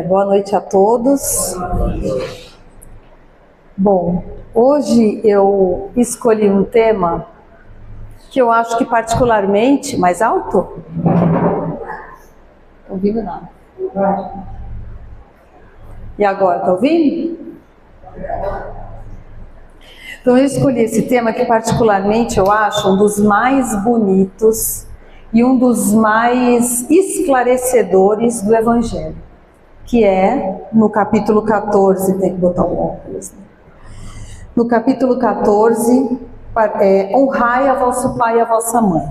Boa noite a todos. Bom, hoje eu escolhi um tema que eu acho que particularmente... Mais alto? Não ouvindo nada. E agora, tá ouvindo? Então eu escolhi esse tema que particularmente eu acho um dos mais bonitos e um dos mais esclarecedores do Evangelho, que é no capítulo 14, tem que botar um óculos, né? No capítulo 14, honrai a vosso pai e a vossa mãe.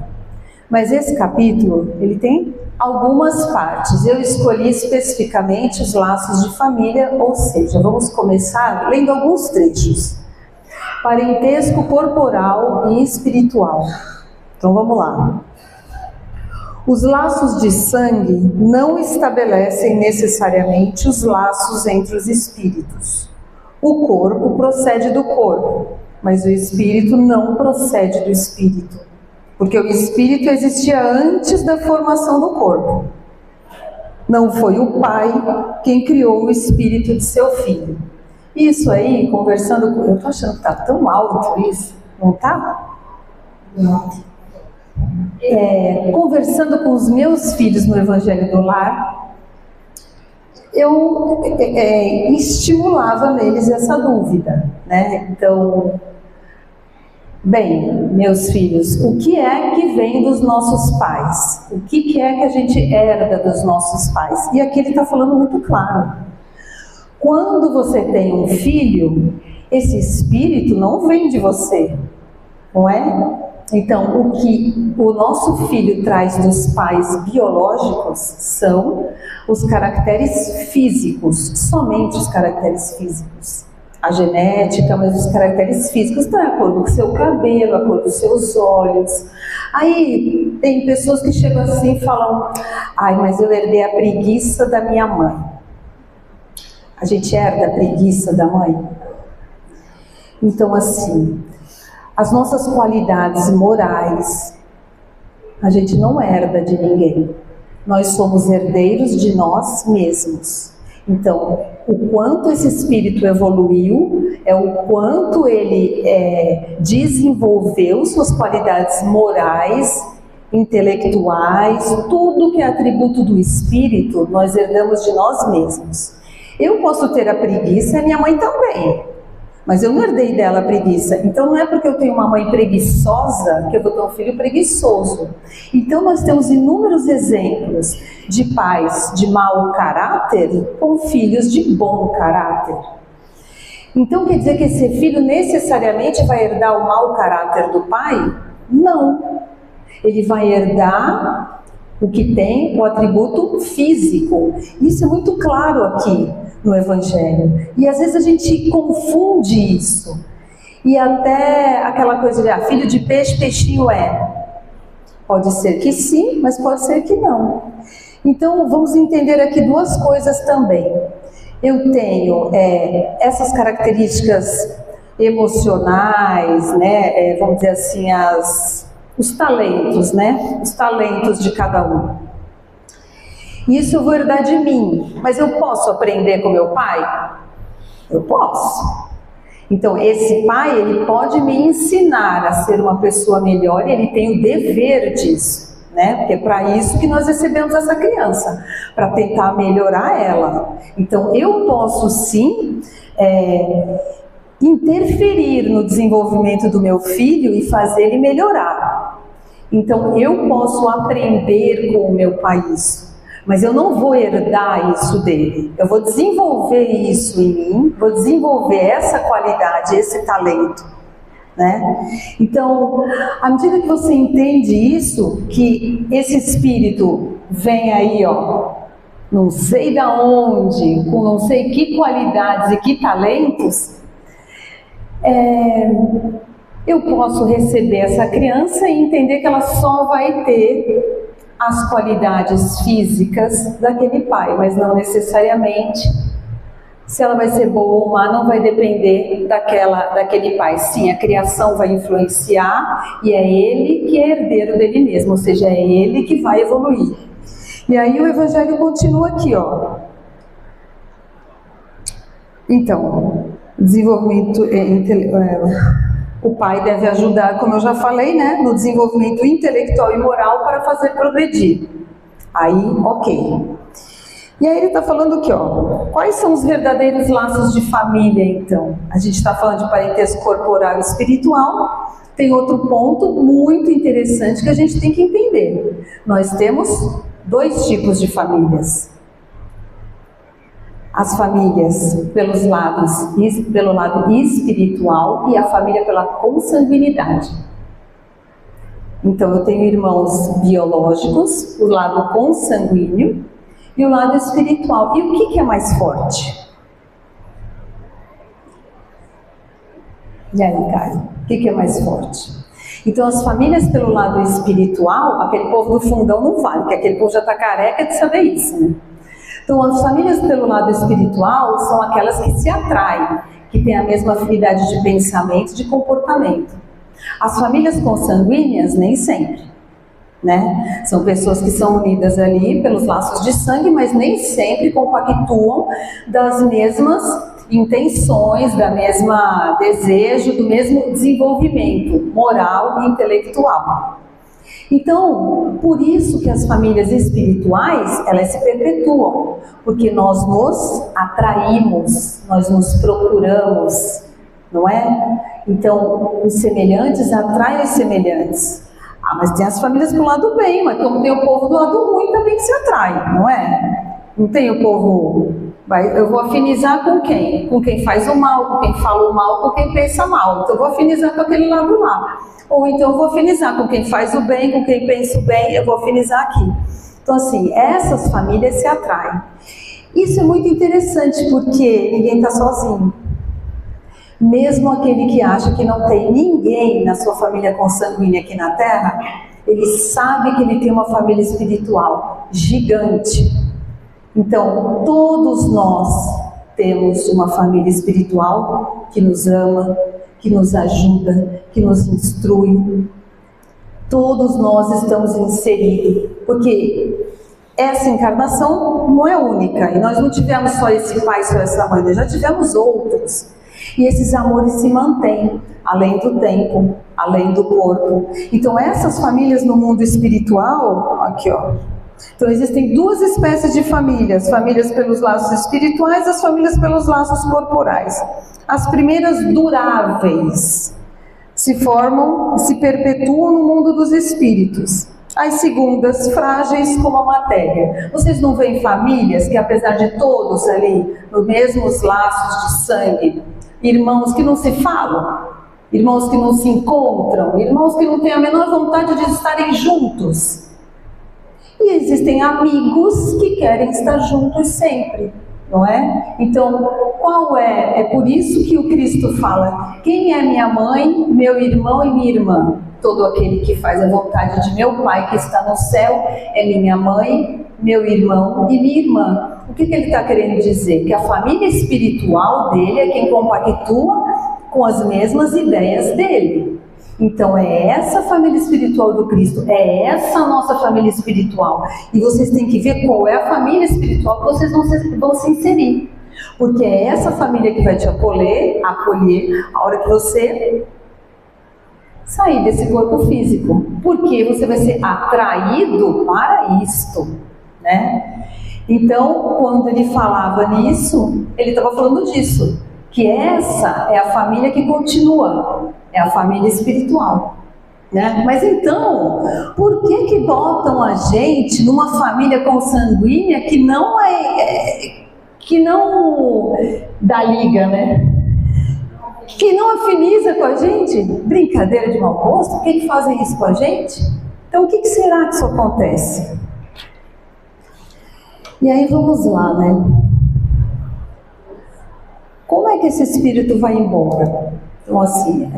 Mas esse capítulo, ele tem algumas partes. Eu escolhi especificamente os laços de família, ou seja, vamos começar lendo alguns trechos. Parentesco corporal e espiritual. Então vamos lá. Os laços de sangue não estabelecem necessariamente os laços entre os espíritos. O corpo procede do corpo, mas o espírito não procede do espírito, porque o espírito existia antes da formação do corpo. Não foi o pai quem criou o espírito de seu filho. Isso aí, conversando com... Eu tô achando que está tão alto isso, não está? Não. Conversando com os meus filhos no Evangelho do Lar, eu estimulava neles essa dúvida, né? Então, bem, meus filhos, o que é que vem dos nossos pais? O que é que a gente herda dos nossos pais? E aqui ele está falando muito claro. Quando você tem um filho, esse espírito não vem de você, não é? Então, o que o nosso filho traz dos pais biológicos são os caracteres físicos, somente os caracteres físicos. A genética, mas os caracteres físicos estão de acordo com o seu cabelo, de acordo com os seus olhos. Aí, tem pessoas que chegam assim e falam: ai, mas eu herdei a preguiça da minha mãe. A gente herda a preguiça da mãe? Então, assim... As nossas qualidades morais, a gente não herda de ninguém. Nós somos herdeiros de nós mesmos. Então, o quanto esse espírito evoluiu, é o quanto ele desenvolveu suas qualidades morais, intelectuais, tudo que é atributo do espírito, nós herdamos de nós mesmos. Eu posso ter a preguiça e minha mãe também. Mas eu não herdei dela a preguiça. Então não é porque eu tenho uma mãe preguiçosa que eu vou ter um filho preguiçoso. Então nós temos inúmeros exemplos de pais de mau caráter com filhos de bom caráter. Então quer dizer que esse filho necessariamente vai herdar o mau caráter do pai? Não. Ele vai herdar o que tem o atributo físico. Isso é muito claro aqui no Evangelho. E às vezes a gente confunde isso. E até aquela coisa de filho de peixe, peixinho é. Pode ser que sim, mas pode ser que não. Então vamos entender aqui duas coisas também. Eu tenho essas características emocionais, né? Vamos dizer assim, os talentos, né? Os talentos de cada um. Isso eu vou herdar de mim, mas eu posso aprender com meu pai? Eu posso. Então esse pai, ele pode me ensinar a ser uma pessoa melhor e ele tem o dever disso, né? Porque é para isso que nós recebemos essa criança, para tentar melhorar ela. Então eu posso sim interferir no desenvolvimento do meu filho e fazer ele melhorar. Então eu posso aprender com o meu pai isso. Mas eu não vou herdar isso dele. Eu vou desenvolver isso em mim, vou desenvolver essa qualidade, esse talento, né? Então, à medida que você entende isso, que esse espírito vem aí, não sei da onde, com não sei que qualidades e que talentos, eu posso receber essa criança e entender que ela só vai ter as qualidades físicas daquele pai, mas não necessariamente se ela vai ser boa ou má, não vai depender daquele pai. Sim, a criação vai influenciar e é ele que é herdeiro dele mesmo, ou seja, é ele que vai evoluir. E aí o Evangelho continua aqui, Então, desenvolvimento o pai deve ajudar, como eu já falei, né, no desenvolvimento intelectual e moral para fazer progredir. Aí, ok. E aí ele está falando aqui, ó, quais são os verdadeiros laços de família, então? A gente está falando de parentesco corporal e espiritual. Tem outro ponto muito interessante que a gente tem que entender. Nós temos 2 tipos de famílias. As famílias pelo lado espiritual e a família pela consanguinidade. Então eu tenho irmãos biológicos, o lado consanguíneo e o lado espiritual. E o que é mais forte? E aí, Caio? O que é mais forte? Então as famílias pelo lado espiritual, aquele povo do fundão não vale, porque aquele povo já está careca de saber isso, né? Então, as famílias pelo lado espiritual são aquelas que se atraem, que têm a mesma afinidade de pensamento e de comportamento. As famílias consanguíneas, nem sempre, né? São pessoas que são unidas ali pelos laços de sangue, mas nem sempre compactuam das mesmas intenções, da mesma desejo, do mesmo desenvolvimento moral e intelectual. Então, por isso que as famílias espirituais, elas se perpetuam, porque nós nos atraímos, nós nos procuramos, não é? Então, os semelhantes atraem os semelhantes. Ah, mas tem as famílias do lado bem, mas como tem o povo do lado ruim, também se atrai, não é? Não tem o povo... eu vou afinizar com quem? Com quem faz o mal, com quem fala o mal, com quem pensa mal. Então eu vou afinizar com aquele lado lá. Ou então eu vou afinizar com quem faz o bem, com quem pensa o bem, eu vou afinizar aqui. Então assim, essas famílias se atraem. Isso é muito interessante porque ninguém está sozinho. Mesmo aquele que acha que não tem ninguém na sua família consanguínea aqui na Terra, ele sabe que ele tem uma família espiritual gigante. Então, todos nós temos uma família espiritual que nos ama, que nos ajuda, que nos instrui. Todos nós estamos inseridos, porque essa encarnação não é única, e nós não tivemos só esse pai, só essa mãe, nós já tivemos outros. E esses amores se mantêm, além do tempo, além do corpo. Então, essas famílias no mundo espiritual, aqui ó, então existem 2 espécies de famílias, famílias pelos laços espirituais, as famílias pelos laços corporais. As primeiras duráveis se formam, se perpetuam no mundo dos espíritos. As segundas frágeis como a matéria. Vocês não veem famílias que apesar de todos ali, nos mesmos laços de sangue, irmãos que não se falam, irmãos que não se encontram, irmãos que não têm a menor vontade de estarem juntos. E existem amigos que querem estar juntos sempre, não é? Então, qual é? É por isso que o Cristo fala, quem é minha mãe, meu irmão e minha irmã? Todo aquele que faz a vontade de meu Pai que está no céu é minha mãe, meu irmão e minha irmã. O que ele está querendo dizer? Que a família espiritual dele é quem compactua com as mesmas ideias dele. Então é essa família espiritual do Cristo, é essa nossa família espiritual. E vocês têm que ver qual é a família espiritual que vocês vão se inserir. Porque é essa família que vai te acolher a hora que você sair desse corpo físico. Porque você vai ser atraído para isto, né? Então, quando ele falava nisso, ele estava falando disso. Que essa é a família que continua, é a família espiritual, né? Mas então, por que botam a gente numa família consanguínea que não dá liga, né? Que não afiniza com a gente? Brincadeira de mau gosto? Por que fazem isso com a gente? Então, o que será que isso acontece? E aí vamos lá, né? Como é que esse espírito vai embora? Então assim,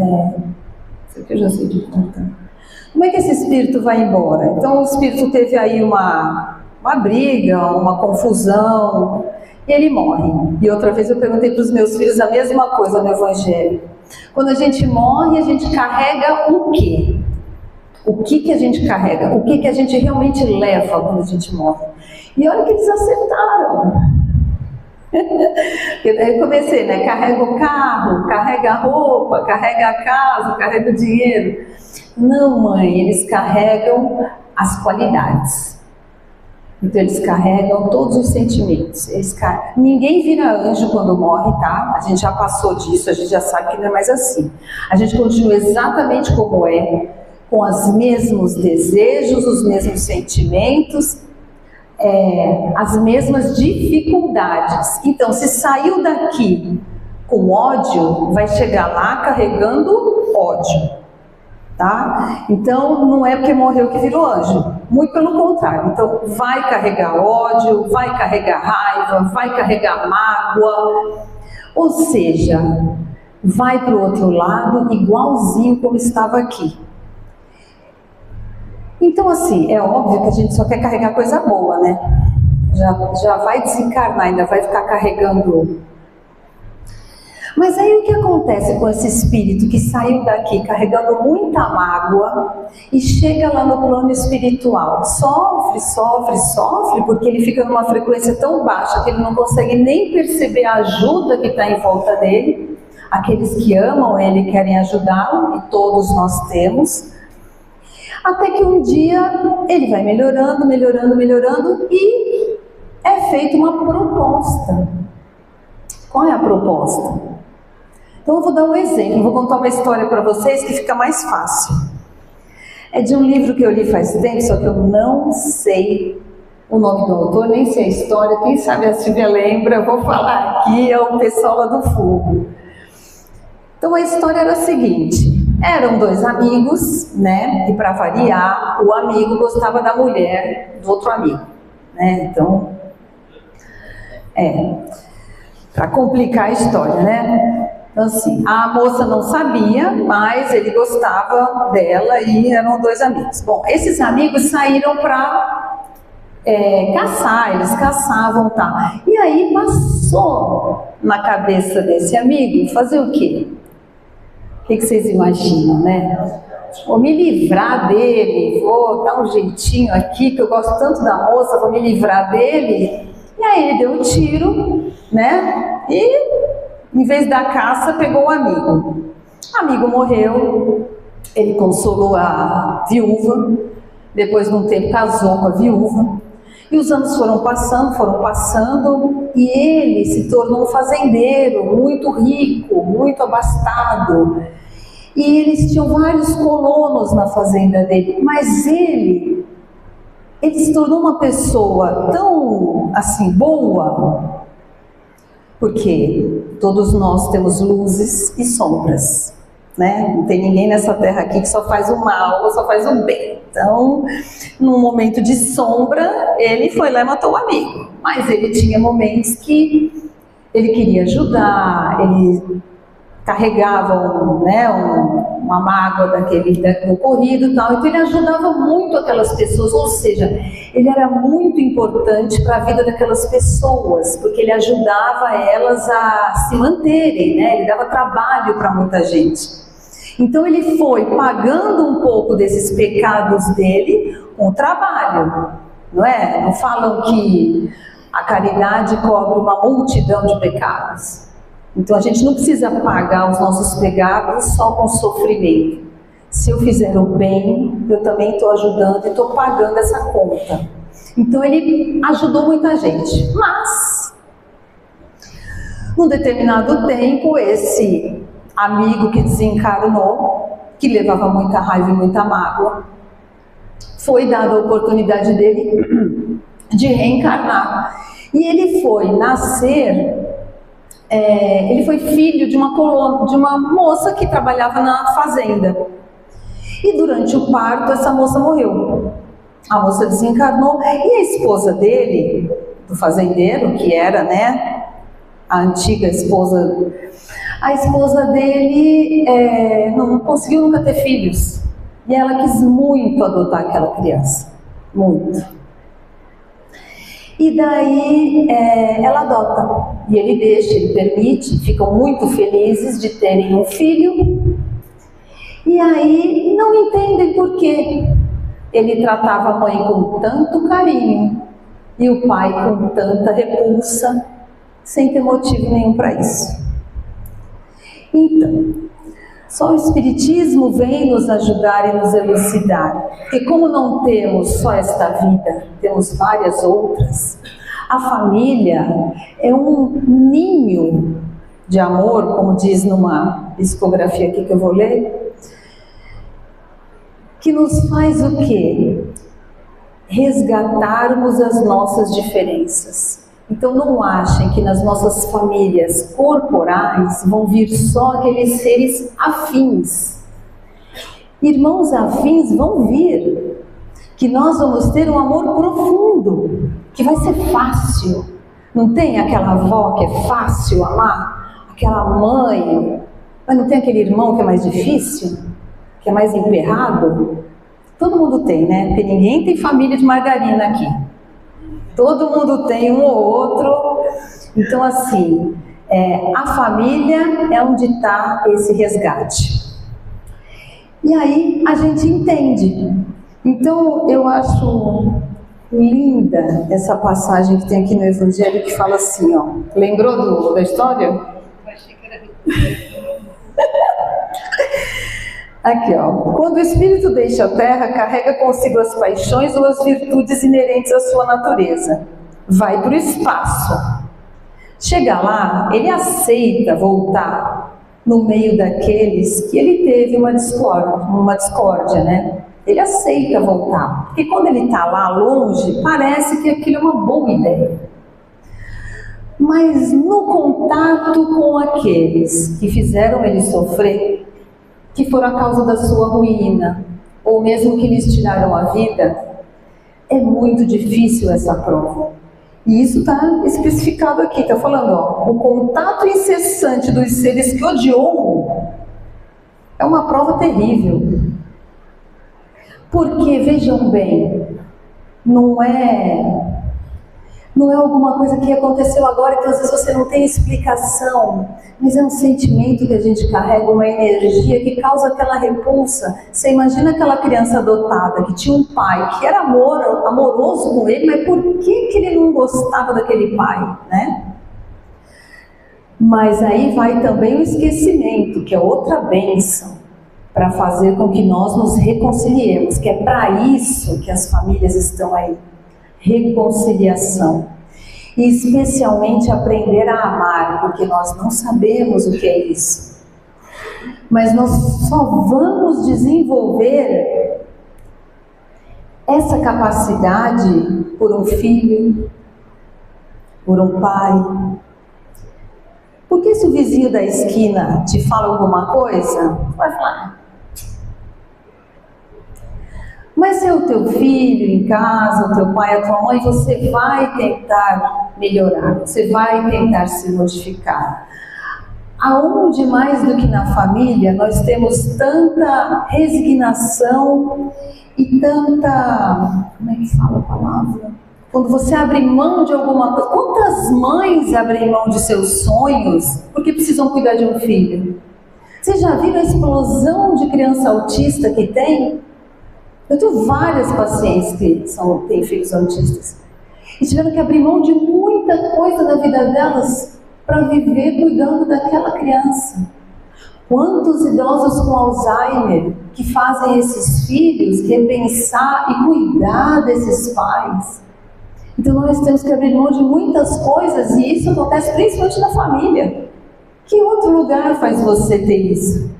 isso aqui eu já sei de conta. Como é que esse espírito vai embora? Então o espírito teve aí uma briga, uma confusão, e ele morre. E outra vez eu perguntei para os meus filhos a mesma coisa no Evangelho. Quando a gente morre, a gente carrega o quê? O que a gente carrega? O que a gente realmente leva quando a gente morre? E olha que eles acertaram. Eu comecei, né? Carrega o carro, carrega a roupa, carrega a casa, carrega o dinheiro. Não, mãe, eles carregam as qualidades. Então eles carregam todos os sentimentos. Ninguém vira anjo quando morre, tá? A gente já passou disso, a gente já sabe que não é mais assim. A gente continua exatamente como é, com os mesmos desejos, os mesmos sentimentos, as mesmas dificuldades. Então, se saiu daqui com ódio, vai chegar lá carregando ódio. Tá? Então, não é porque morreu que virou anjo, muito pelo contrário. Então, vai carregar ódio, vai carregar raiva, vai carregar mágoa, ou seja, vai para o outro lado igualzinho como estava aqui. Então, assim, é óbvio que a gente só quer carregar coisa boa, né? Já vai desencarnar, ainda vai ficar carregando. Mas aí o que acontece com esse espírito que saiu daqui carregando muita mágoa e chega lá no plano espiritual? Sofre, sofre, sofre, porque ele fica numa frequência tão baixa que ele não consegue nem perceber a ajuda que está em volta dele. Aqueles que amam ele querem ajudá-lo, e todos nós temos. Até que um dia ele vai melhorando, melhorando, melhorando, e é feita uma proposta. Qual é a proposta? Então eu vou dar um exemplo, vou contar uma história para vocês que fica mais fácil. É de um livro que eu li faz tempo, só que eu não sei o nome do autor, nem sei a história. Quem sabe a Silvia lembra, eu vou falar aqui, é o pessoal lá do Fogo. Então a história era a seguinte: eram dois amigos, né? E para variar, o amigo gostava da mulher do outro amigo, né? Então, para complicar a história, né? Então, assim, a moça não sabia, mas ele gostava dela e eram dois amigos. Bom, esses amigos saíram para caçar, eles caçavam, tá? E aí passou na cabeça desse amigo fazer o quê? O que vocês imaginam, né? Vou me livrar dele, vou dar um jeitinho aqui, que eu gosto tanto da moça, vou me livrar dele. E aí ele deu um tiro, né? E em vez da caça, pegou o amigo. O amigo morreu, ele consolou a viúva, depois de um tempo casou com a viúva, e os anos foram passando, e ele se tornou um fazendeiro muito rico, muito abastado. E eles tinham vários colonos na fazenda dele, mas ele se tornou uma pessoa tão, assim, boa, porque todos nós temos luzes e sombras, né? Não tem ninguém nessa terra aqui que só faz o mal ou só faz o bem. Então, num momento de sombra, ele foi lá e matou o amigo. Mas ele tinha momentos que ele queria ajudar, ele carregava uma mágoa do ocorrido e tal. Então ele ajudava muito aquelas pessoas, ou seja, ele era muito importante para a vida daquelas pessoas, porque ele ajudava elas a se manterem, né? Ele dava trabalho para muita gente. Então ele foi pagando um pouco desses pecados dele com o trabalho, não é? Não falam que a caridade cobre uma multidão de pecados. Então a gente não precisa pagar os nossos pecados só com sofrimento. Se eu fizer o bem, eu também estou ajudando e estou pagando essa conta. Então ele ajudou muita gente. Mas, num determinado tempo, esse amigo que desencarnou, que levava muita raiva e muita mágoa, foi dada a oportunidade dele de reencarnar. E ele foi nascer... ele foi filho de uma moça que trabalhava na fazenda. E durante o parto, essa moça morreu. A moça desencarnou e a esposa dele, do fazendeiro, que era, né, a antiga esposa, a esposa dele não conseguiu nunca ter filhos. E ela quis muito adotar aquela criança. Muito. E daí ela adota, e ele deixa, ele permite, ficam muito felizes de terem um filho, e aí não entendem por quê. Ele tratava a mãe com tanto carinho, e o pai com tanta repulsa, sem ter motivo nenhum para isso. Então, só o Espiritismo vem nos ajudar e nos elucidar, porque como não temos só esta vida, temos várias outras, a família é um ninho de amor, como diz numa psicografia aqui que eu vou ler, que nos faz o quê? Resgatarmos as nossas diferenças. Então não achem que nas nossas famílias corporais vão vir só aqueles seres afins. Irmãos afins vão vir, que nós vamos ter um amor profundo, que vai ser fácil. Não tem aquela avó que é fácil amar? Aquela mãe, mas não tem aquele irmão que é mais difícil? Que é mais emperrado? Todo mundo tem, né? Porque ninguém tem família de margarina aqui. Todo mundo tem um ou outro. Então, assim, a família é onde está esse resgate. E aí a gente entende. Então, eu acho linda essa passagem que tem aqui no Evangelho que fala assim, ó. Lembrou da história? Eu achei que era... Aqui, ó. Quando o espírito deixa a terra, carrega consigo as paixões ou as virtudes inerentes à sua natureza. Vai para o espaço. Chega lá, ele aceita voltar no meio daqueles que ele teve uma discórdia, né? Ele aceita voltar. Porque quando ele está lá longe, parece que aquilo é uma boa ideia. Mas no contato com aqueles que fizeram ele sofrer, que foram a causa da sua ruína, ou mesmo que lhes tiraram a vida, é muito difícil essa prova. E isso está especificado aqui, está falando, ó, o contato incessante dos seres que odiou é uma prova terrível. Porque, vejam bem, não é alguma coisa que aconteceu agora, que às vezes você não tem explicação, mas é um sentimento que a gente carrega, uma energia que causa aquela repulsa. Você imagina aquela criança adotada que tinha um pai que era amoroso com ele, mas por que ele não gostava daquele pai, né? Mas aí vai também o esquecimento, que é outra bênção, para fazer com que nós nos reconciliemos, que é para isso que as famílias estão aí. Reconciliação. E especialmente aprender a amar, porque nós não sabemos o que é isso. Mas nós só vamos desenvolver essa capacidade por um filho, por um pai. Porque se o vizinho da esquina te fala alguma coisa, vai falar. Mas se é o teu filho em casa, o teu pai, a tua mãe, você vai tentar melhorar, você vai tentar se modificar. Aonde mais do que na família nós temos tanta resignação e tanta... Como é que fala a palavra? Quando você abre mão de alguma coisa. Quantas mães abrem mão de seus sonhos porque precisam cuidar de um filho? Vocês já viram a explosão de criança autista que tem? Eu tenho várias pacientes que têm filhos autistas e tiveram que abrir mão de muita coisa da vida delas para viver cuidando daquela criança. Quantos idosos com Alzheimer que fazem esses filhos repensar e cuidar desses pais? Então nós temos que abrir mão de muitas coisas e isso acontece principalmente na família. Que outro lugar faz você ter isso?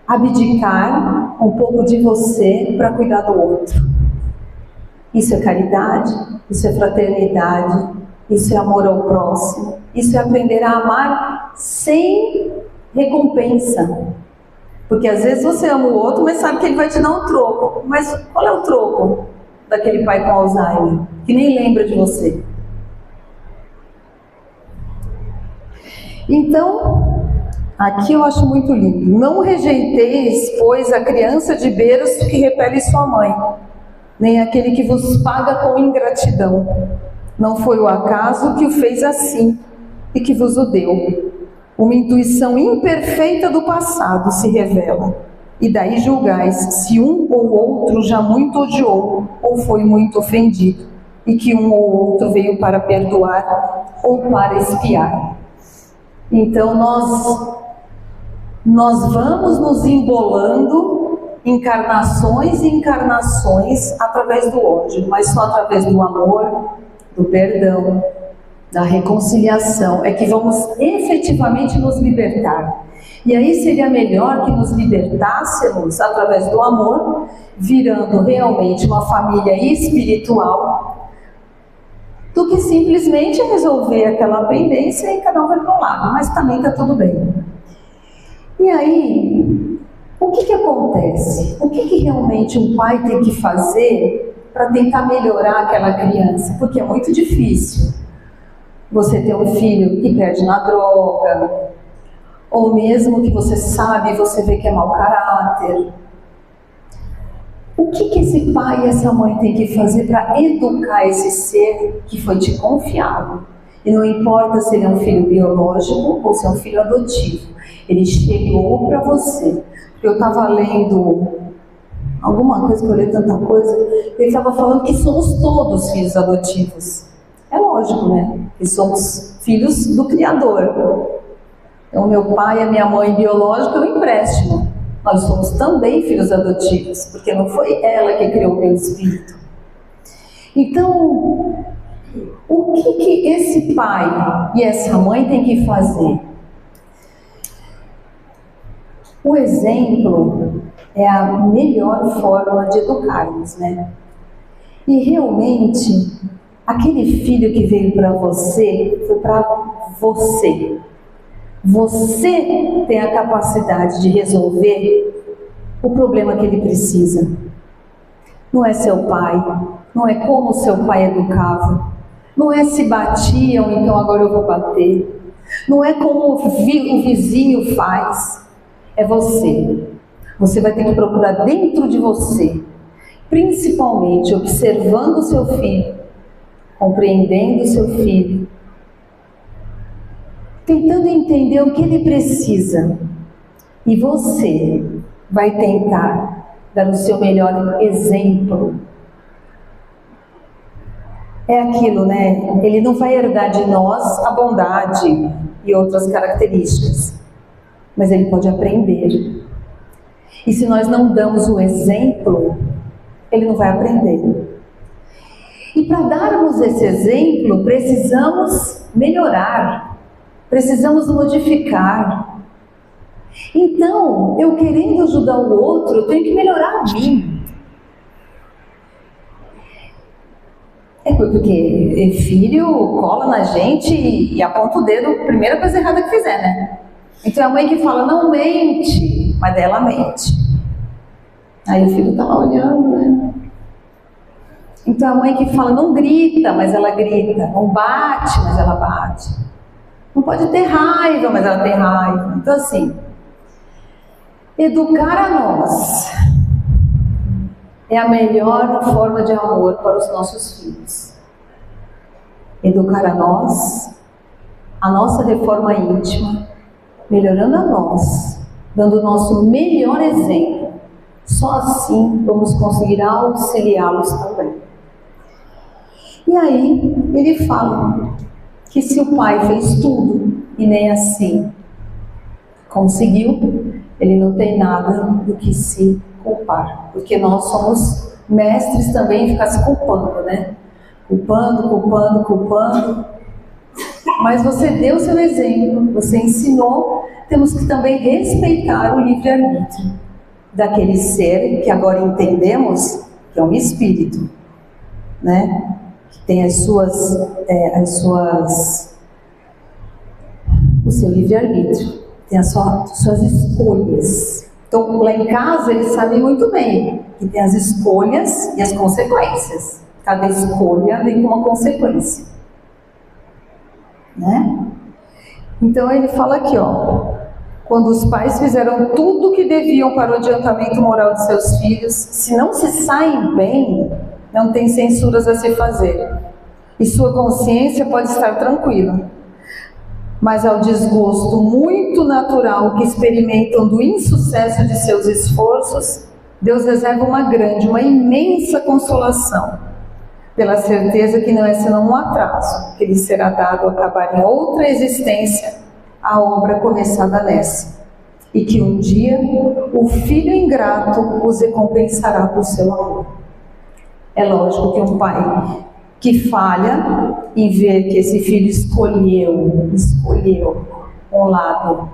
Abdicar um pouco de você para cuidar do outro. Isso é caridade, isso é fraternidade, isso é amor ao próximo, isso é aprender a amar sem recompensa. Porque às vezes você ama o outro, mas sabe que ele vai te dar um troco. Mas qual é o troco daquele pai com Alzheimer, que nem lembra de você? Então, aqui eu acho muito lindo. Não rejeiteis, pois, a criança de berço que repele sua mãe, nem aquele que vos paga com ingratidão. Não foi o acaso que o fez assim e que vos o deu. Uma intuição imperfeita do passado se revela, e daí julgais se um ou outro já muito odiou ou foi muito ofendido. e que um ou outro veio para perdoar ou para expiar. Então nós vamos nos embolando encarnações e encarnações através do ódio, mas só através do amor, do perdão, da reconciliação é que vamos efetivamente nos libertar. E aí seria melhor que nos libertássemos através do amor, virando realmente uma família espiritual, do que simplesmente resolver aquela pendência e cada um vai para um lado, mas também está tudo bem. E aí, o que acontece? O que realmente um pai tem que fazer para tentar melhorar aquela criança? Porque é muito difícil você ter um filho que perde na droga, ou mesmo que você sabe e você vê que é mau caráter. O que esse pai e essa mãe tem que fazer para educar esse ser que foi te confiado? E não importa se ele é um filho biológico ou se é um filho adotivo, ele chegou para você. Eu estava lendo alguma coisa, que eu li tanta coisa, ele estava falando que somos todos filhos adotivos. É lógico, né? Que somos filhos do Criador. Então, meu pai e a minha mãe biológica é um empréstimo. Nós somos também filhos adotivos, porque não foi ela que criou o meu espírito. Então, o que esse pai e essa mãe têm que fazer? O exemplo é a melhor forma de educarmos, né? E realmente, aquele filho que veio para você, foi para você. Você tem a capacidade de resolver o problema que ele precisa. Não é seu pai, não é como seu pai educava, não é se batiam, então agora eu vou bater, não é como o vizinho faz, é você. Você vai ter que procurar dentro de você, principalmente observando o seu filho, compreendendo o seu filho, tentando entender o que ele precisa. E você vai tentar dar o seu melhor exemplo. É aquilo, né? Ele não vai herdar de nós a bondade e outras características, mas ele pode aprender. E se nós não damos o exemplo, ele não vai aprender. E para darmos esse exemplo, precisamos melhorar. Precisamos modificar. Então, eu querendo ajudar o outro, eu tenho que melhorar a mim. É porque filho cola na gente e aponta o dedo, a primeira coisa errada que fizer, né? Então é a mãe que fala, não mente, mas ela mente. Aí o filho tá lá olhando, né? Então a mãe que fala, não grita, mas ela grita. Não bate, mas ela bate. Não pode ter raiva, mas ela tem raiva. Então assim, educar a nós é a melhor forma de amor para os nossos filhos. Educar a nós, a nossa reforma íntima, melhorando a nós, dando o nosso melhor exemplo. Só assim vamos conseguir auxiliá-los também. E aí ele fala que se o pai fez tudo e nem assim conseguiu, ele não tem nada do que se culpar, porque nós somos mestres também em ficar se culpando, né? Culpando. Mas você deu seu exemplo, você ensinou, temos que também respeitar o livre-arbítrio daquele ser que agora entendemos que é um espírito, né? Que tem o seu livre-arbítrio, tem as suas escolhas. Então, lá em casa, eles sabem muito bem que tem as escolhas e as consequências. Cada escolha vem com uma consequência, né? Então, ele fala aqui, ó, quando os pais fizeram tudo o que deviam para o adiantamento moral de seus filhos, se não se saem bem, não tem censuras a se fazer. E sua consciência pode estar tranquila. Mas ao desgosto muito natural que experimentam do insucesso de seus esforços, Deus reserva uma grande, uma imensa consolação, pela certeza que não é senão um atraso, que lhe será dado acabar em outra existência a obra começada nessa, e que um dia o filho ingrato os recompensará por seu amor. É lógico que um pai que falha em ver que esse filho escolheu um lado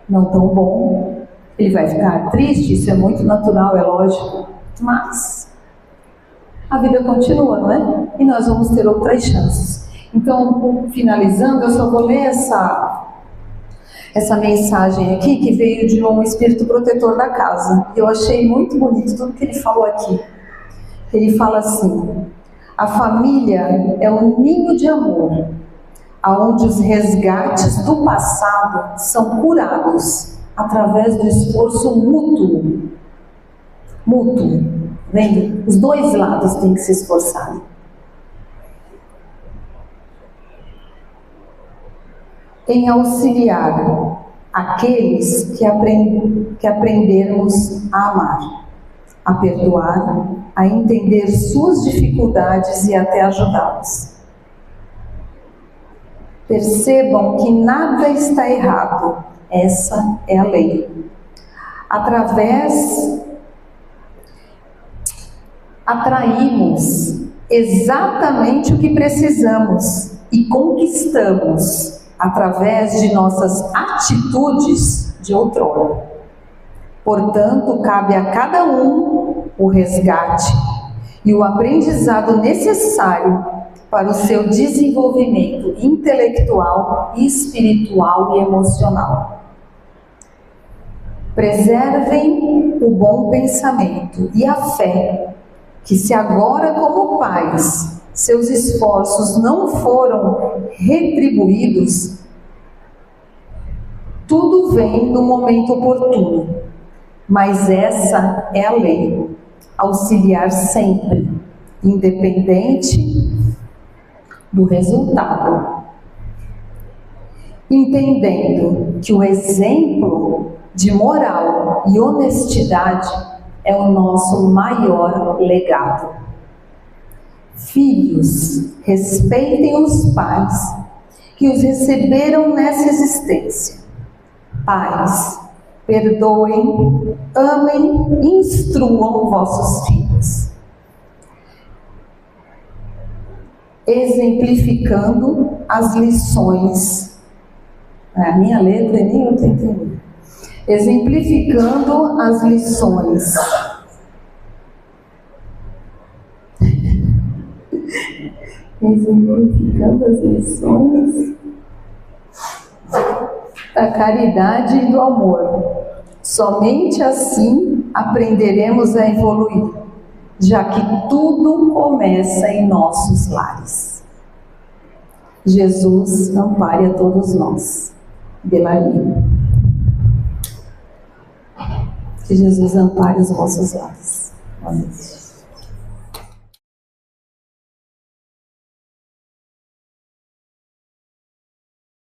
não tão bom, ele vai ficar triste, isso é muito natural, é lógico, mas a vida continua, não é? E nós vamos ter outras chances. Então, finalizando, eu só vou ler essa mensagem aqui, que veio de um espírito protetor da casa. Eu achei muito bonito tudo que ele falou aqui. Ele fala assim: a família é um ninho de amor, aonde os resgates do passado são curados através do esforço mútuo. Vendo? Os dois lados têm que se esforçar. Em auxiliar aqueles que aprendermos a amar, a perdoar, a entender suas dificuldades e até ajudá-los. Percebam que nada está errado, essa é a lei. Atraímos exatamente o que precisamos e conquistamos através de nossas atitudes de outrora. Portanto, cabe a cada um o resgate e o aprendizado necessário para o seu desenvolvimento intelectual, espiritual e emocional. Preservem o bom pensamento e a fé, que se agora como pais seus esforços não foram retribuídos, tudo vem no momento oportuno, mas essa é a lei, auxiliar sempre, independente do resultado, entendendo que o exemplo de moral e honestidade é o nosso maior legado. Filhos, respeitem os pais que os receberam nessa existência. Pais, perdoem, amem e instruam vossos filhos, exemplificando as lições. A minha letra nem eu estou entendendo. Exemplificando as lições. Exemplificando as lições da caridade e do amor. Somente assim aprenderemos a evoluir, já que tudo começa em nossos lares. Jesus ampare a todos nós. Belalinho. Que Jesus ampare os vossos lares. Amém.